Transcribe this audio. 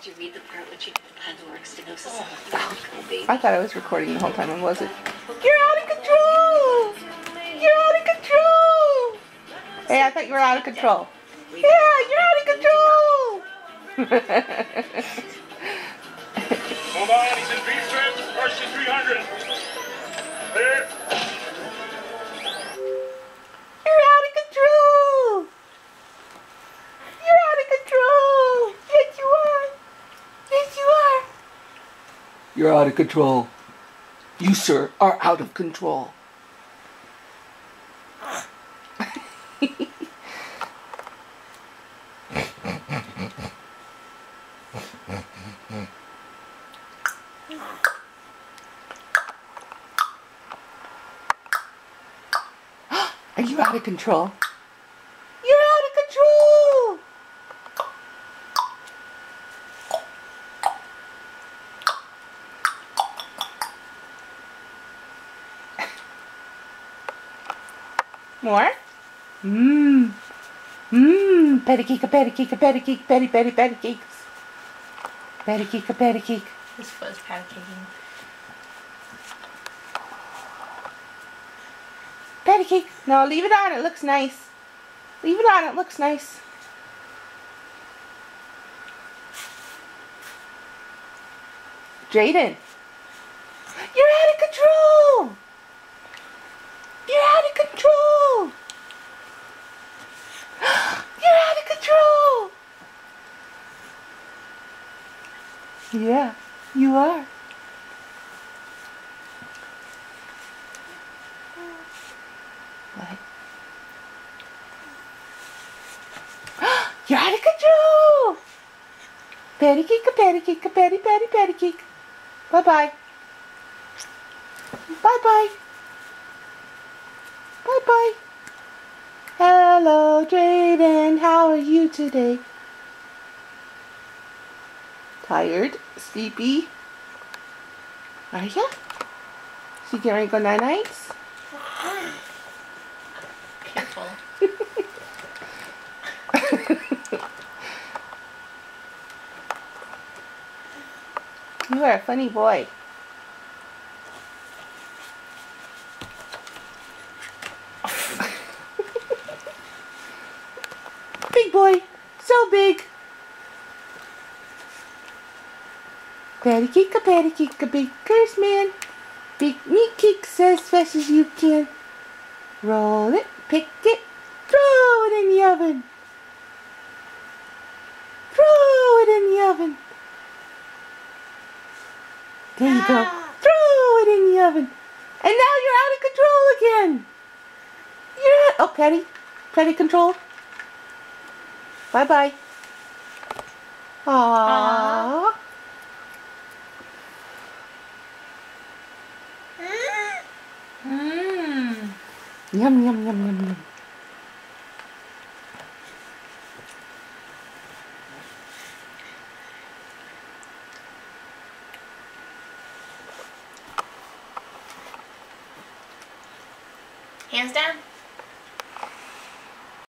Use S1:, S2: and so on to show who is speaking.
S1: Did you read the part when she had more stenosis?
S2: I thought I was recording the whole time and wasn't. You're out of control! You're out of control! Hey, I thought you were out of control. Yeah, you're out of control!
S3: Hold on, he's in V-stretch, first to 300. Clear.
S2: You're out of control! You're out of control! Yes, you are! Yes, you are! You're out of control. You, sir, are out of control. Are you out of control? You're out of control! More? Mmm. Mmm. Patty cake, patty cake, patty cake, patty cakes. Patty cake, patty cake.
S1: This foot's patty caking.
S2: Patty cake. No, leave it on. It looks nice. Leave it on. It looks nice. Jaden. You're out of control. You're out of control. You're out of control. Yeah, you are. What? You're out of control! Patty cake, patty cake, patty cake. Bye-bye. Bye-bye. Bye-bye. Hello, Drayden. How are you today? Tired? Sleepy? Are ya? So you getting ready to go night-nights?
S1: Careful.
S2: You are a funny boy. Big boy. So big. Patty cake, baker's man. Bake me cakes as fast as you can. Roll it, pick it, throw it in the oven. Throw it in the oven. There you go. Throw it in the oven. And now you're out of control again. You're out. Oh, Patty control. Bye-bye. Aww.
S1: Mmm.
S2: Yum, yum, yum, yum, yum.
S1: Hands down.